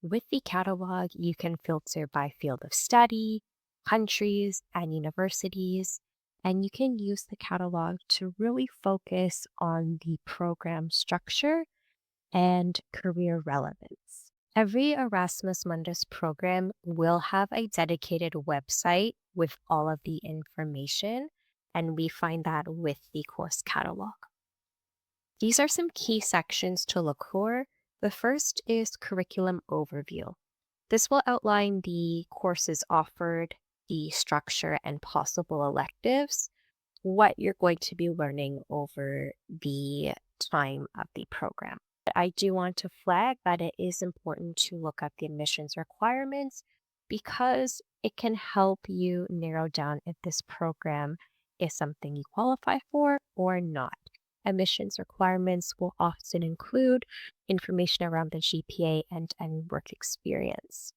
With the catalog, you can filter by field of study, countries, and universities, and you can use the catalog to really focus on the program structure and career relevance. Every Erasmus Mundus program will have a dedicated website with all of the information, and we find that with the course catalog. These are some key sections to look for. The first is curriculum overview. This will outline the courses offered, the structure, and possible electives, what you're going to be learning over the time of the program. I do want to flag that it is important to look up the admissions requirements because it can help you narrow down if this program is something you qualify for or not. Admissions requirements will often include information around the GPA and work experience.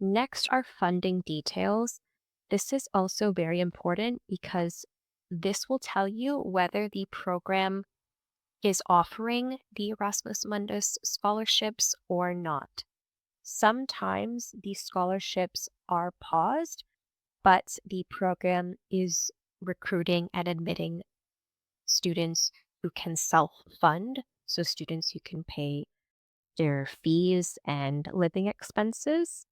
Next are funding details. This is also very important because this will tell you whether the program is offering the Erasmus Mundus scholarships or not. Sometimes these scholarships are paused, but the program is recruiting and admitting students who can self-fund, so students who can pay their fees and living expenses.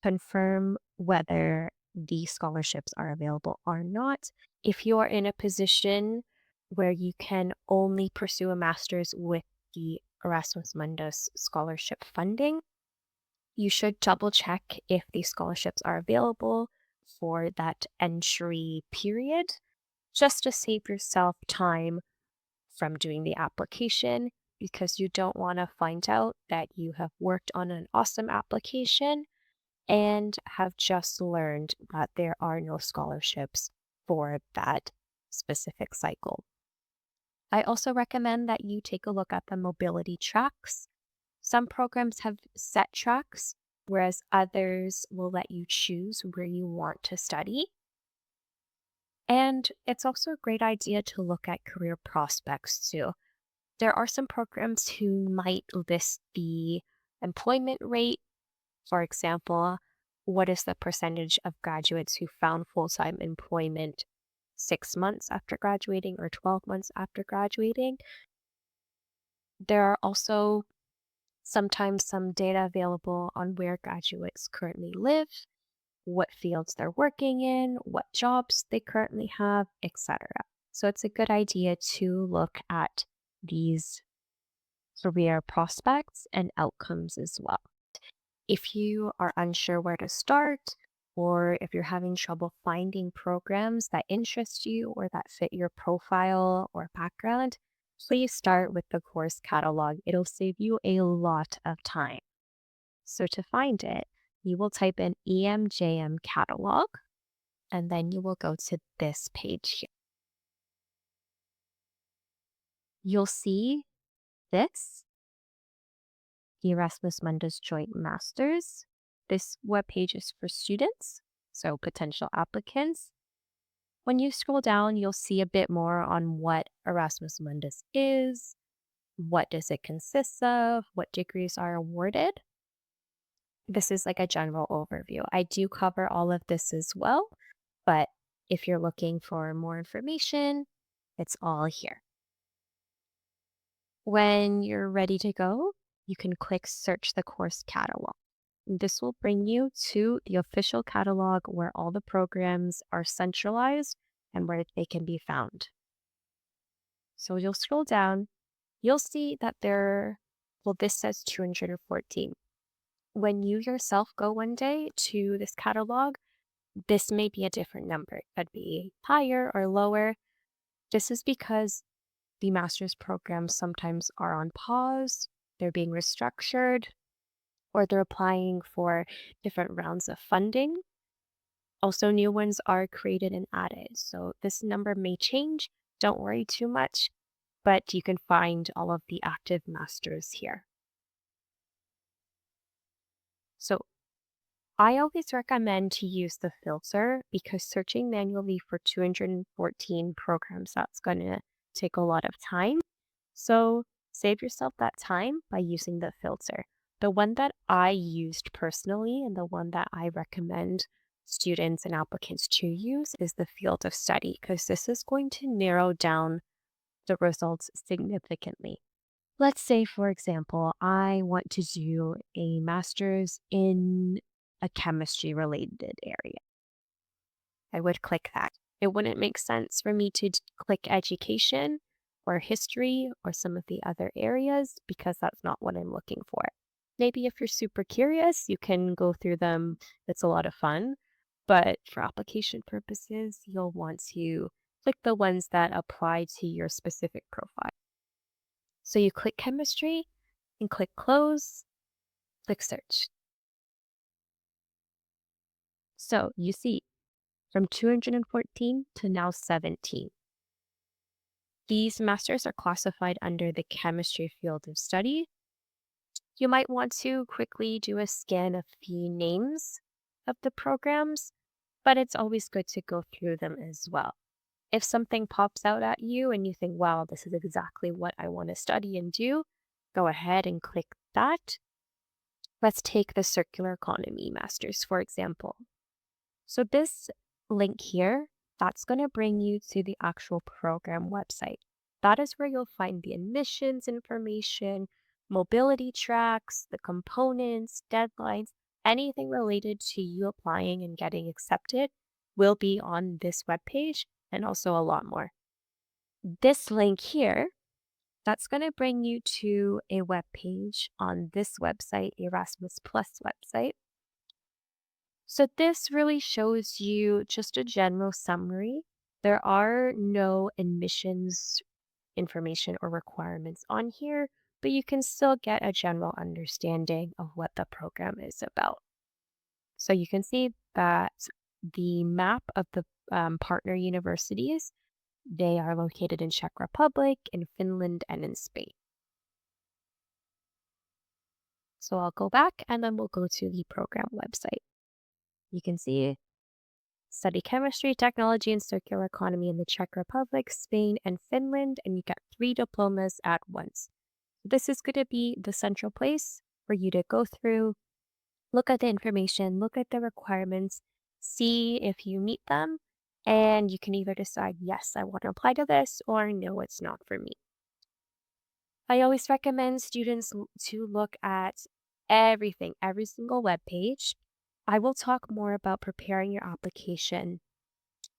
Confirm whether the scholarships are available or not. If you are in a position where you can only pursue a master's with the Erasmus Mundus scholarship funding, you should double check if the scholarships are available for that entry period, just to save yourself time from doing the application, because you don't want to find out that you have worked on an awesome application and have just learned that there are no scholarships for that specific cycle. I also recommend that you take a look at the mobility tracks. Some programs have set tracks, whereas others will let you choose where you want to study. And it's also a great idea to look at career prospects too. There are some programs who might list the employment rate. For example, what is the percentage of graduates who found full-time employment 6 months after graduating or 12 months after graduating? There are also sometimes some data available on where graduates currently live, what fields they're working in, what jobs they currently have, etc. So it's a good idea to look at these career prospects and outcomes as well. If you are unsure where to start, or if you're having trouble finding programs that interest you or that fit your profile or background, please start with the course catalog. It'll save you a lot of time. So to find it, you will type in EMJM catalog, and then you will go to this page here. You'll see this, the Erasmus Mundus Joint Masters. This webpage is for students, so potential applicants. When you scroll down, you'll see a bit more on what Erasmus Mundus is, what does it consist of, what degrees are awarded. This is like a general overview. I do cover all of this as well, but if you're looking for more information, it's all here. When you're ready to go, you can click Search the Course Catalog. This will bring you to the official catalog where all the programs are centralized and where they can be found. So you'll scroll down, you'll see that this says 214. When you yourself go one day to this catalog, this may be a different number. It could be higher or lower. This is because the master's programs sometimes are on pause, they're being restructured, or they're applying for different rounds of funding. Also, new ones are created and added. So this number may change. Don't worry too much, but you can find all of the active masters here. So I always recommend to use the filter because searching manually for 214 programs, that's going to take a lot of time. So save yourself that time by using the filter. The one that I used personally and the one that I recommend students and applicants to use is the field of study, because this is going to narrow down the results significantly. Let's say, for example, I want to do a master's in a chemistry related area. I would click that. It wouldn't make sense for me to click education or history or some of the other areas because that's not what I'm looking for. Maybe if you're super curious, you can go through them. It's a lot of fun. But for application purposes, you'll want to click the ones that apply to your specific profile. So you click chemistry and click close, click search. So you see from 214 to now 17. These masters are classified under the chemistry field of study. You might want to quickly do a scan of the names of the programs, but it's always good to go through them as well. If something pops out at you and you think, wow, this is exactly what I want to study and do, go ahead and click that. Let's take the circular economy masters, for example. So this link here, that's going to bring you to the actual program website. That is where you'll find the admissions information, mobility tracks, the components, deadlines, anything related to you applying and getting accepted will be on this webpage and also a lot more. This link here, that's going to bring you to a webpage on this website, Erasmus Plus website. So this really shows you just a general summary. There are no admissions information or requirements on here, but you can still get a general understanding of what the program is about. So you can see that the map of the partner universities, they are located in Czech Republic, in Finland, and in Spain. So I'll go back and then we'll go to the program website. You can see study chemistry, technology, and circular economy in the Czech Republic, Spain, and Finland, and you get 3 diplomas at once. This is going to be the central place for you to go through, look at the information, look at the requirements, see if you meet them, and you can either decide, yes, I want to apply to this, or no, it's not for me. I always recommend students to look at everything, every single web page. I will talk more about preparing your application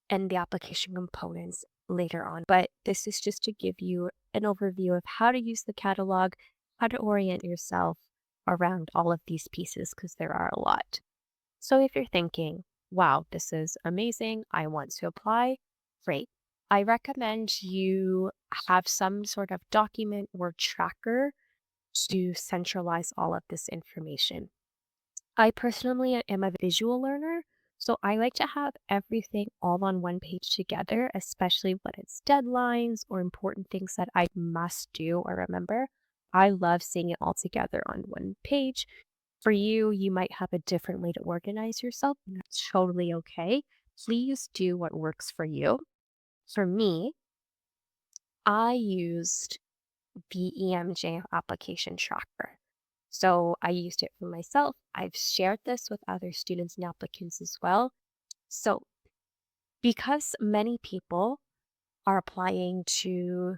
and the application components later on, but this is just to give you an overview of how to use the catalog, how to orient yourself around all of these pieces, because there are a lot. So if you're thinking, wow, this is amazing, I want to apply, great. I recommend you have some sort of document or tracker to centralize all of this information. I personally am a visual learner, so I like to have everything all on one page together, especially when it's deadlines or important things that I must do or remember. I love seeing it all together on one page. For you, you might have a different way to organize yourself, and that's totally okay. Please do what works for you. For me, I used the EMJM application tracker. So I used it for myself. I've shared this with other students and applicants as well. So because many people are applying to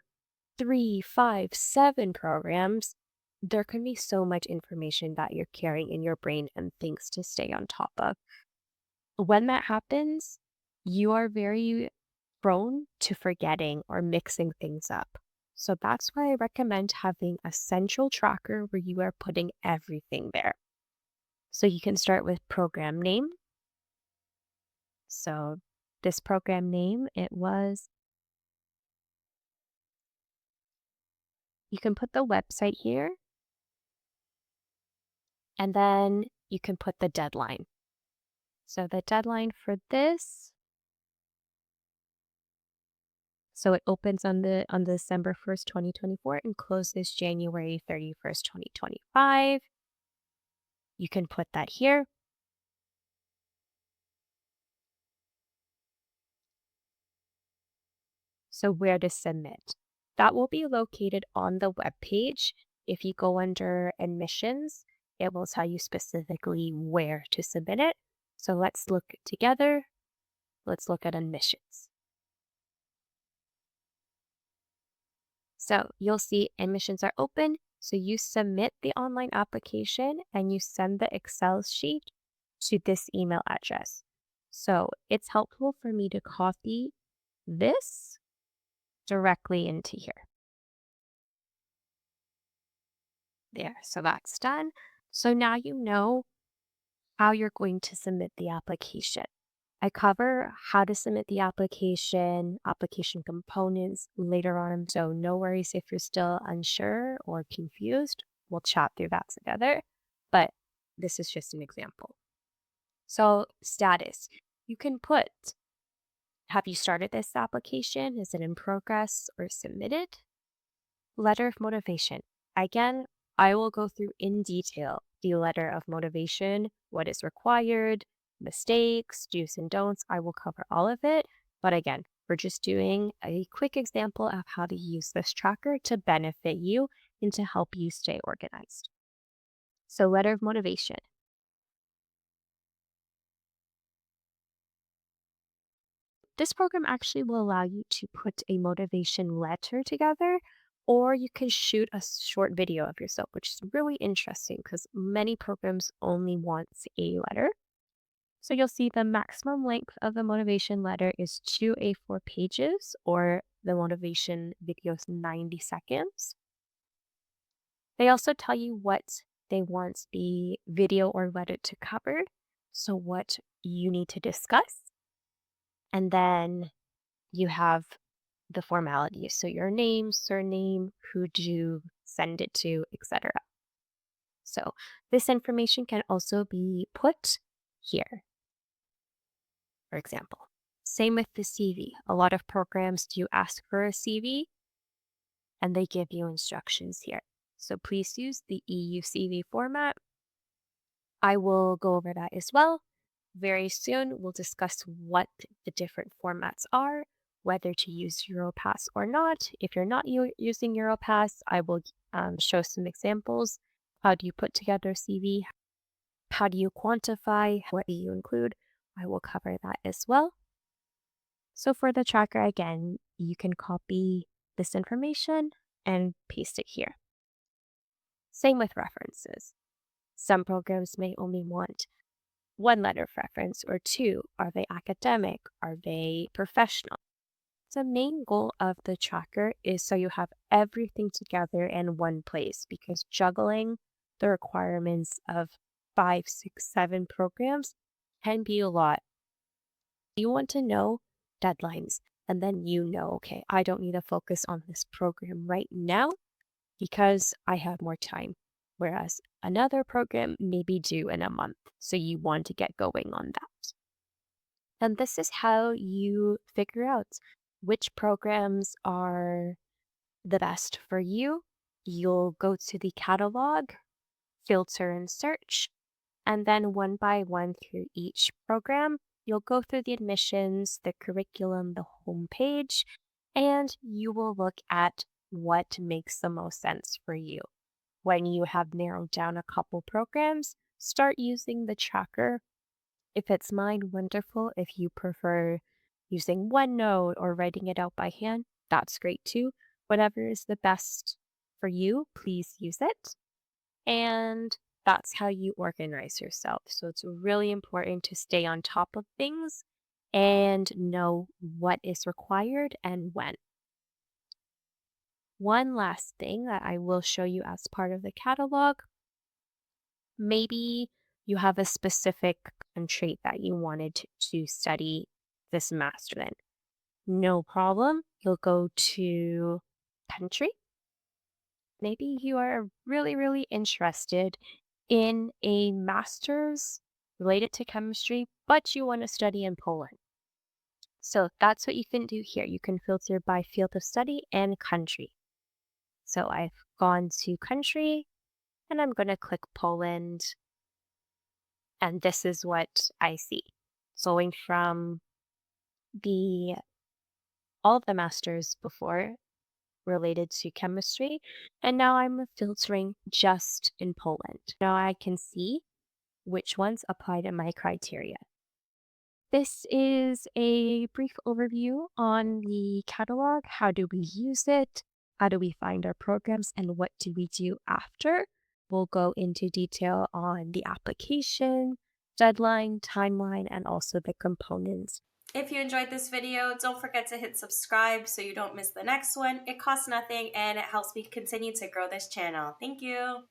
3, 5, 7 programs, there can be so much information that you're carrying in your brain and things to stay on top of. When that happens, you are very prone to forgetting or mixing things up. So that's why I recommend having a central tracker where you are putting everything there. So you can start with program name. So this program name, you can put the website here, and then you can put the deadline. So the deadline for this, so it opens on December 1st, 2024 and closes January 31st, 2025. You can put that here. So where to submit. That will be located on the web page. If you go under admissions it will tell you specifically where to submit it. So let's look together. Let's look at admissions. So you'll see admissions are open. So you submit the online application and you send the Excel sheet to this email address. So it's helpful for me to copy this directly into here. There, so that's done. So now you know how you're going to submit the application. I cover how to submit the application components later on. So no worries if you're still unsure or confused. We'll chat through that together. But this is just an example. So status, you can put, have you started this application? Is it in progress or submitted? Letter of motivation. Again, I will go through in detail the letter of motivation, what is required, mistakes, do's and don'ts. I will cover all of it. But again, we're just doing a quick example of how to use this tracker to benefit you and to help you stay organized. So, letter of motivation. This program actually will allow you to put a motivation letter together, or you can shoot a short video of yourself, which is really interesting because many programs only want a letter. So you'll see the maximum length of the motivation letter is 2 A4 pages, or the motivation video is 90 seconds. They also tell you what they want the video or letter to cover, so what you need to discuss. And then you have the formalities. So your name, surname, who you send it to, etc. So this information can also be put here, for example. Same with the CV. A lot of programs do ask for a CV and they give you instructions here. So please use the EU CV format. I will go over that as well. Very soon, we'll discuss what the different formats are, whether to use Europass or not. If you're not using Europass, I will show some examples. How do you put together a CV? How do you quantify? What do you include? I will cover that as well. So for the tracker, again, you can copy this information and paste it here. Same with references. Some programs may only want one letter of reference or two. Are they academic? Are they professional? The main goal of the tracker is so you have everything together in one place, because juggling the requirements of 5, 6, 7 programs can be a lot. You want to know deadlines, and then okay, I don't need to focus on this program right now because I have more time. Whereas another program may be due in a month. So you want to get going on that. And this is how you figure out which programs are the best for you. You'll go to the catalog, filter and search, and then one by one through each program, you'll go through the admissions, the curriculum, the homepage, and you will look at what makes the most sense for you. When you have narrowed down a couple programs, start using the tracker. If it's mine, wonderful. If you prefer using OneNote or writing it out by hand, that's great too. Whatever is the best for you, please use it. And that's how you organize yourself. So it's really important to stay on top of things and know what is required and when. One last thing that I will show you as part of the catalog, maybe you have a specific country that you wanted to study this master in. No problem. You'll go to country. Maybe you are really, really interested in a master's related to chemistry, but you want to study in Poland. So that's what you can do here. You can filter by field of study and country. So I've gone to country and I'm going to click Poland. And this is what I see. So going from all of the masters before, related to chemistry, and now I'm filtering just in Poland. Now I can see which ones apply to my criteria. This is a brief overview on the catalog. How do we use it? How do we find our programs? And what do we do after? We'll go into detail on the application, deadline, timeline, and also the components. If you enjoyed this video, don't forget to hit subscribe so you don't miss the next one. It costs nothing and it helps me continue to grow this channel. Thank you.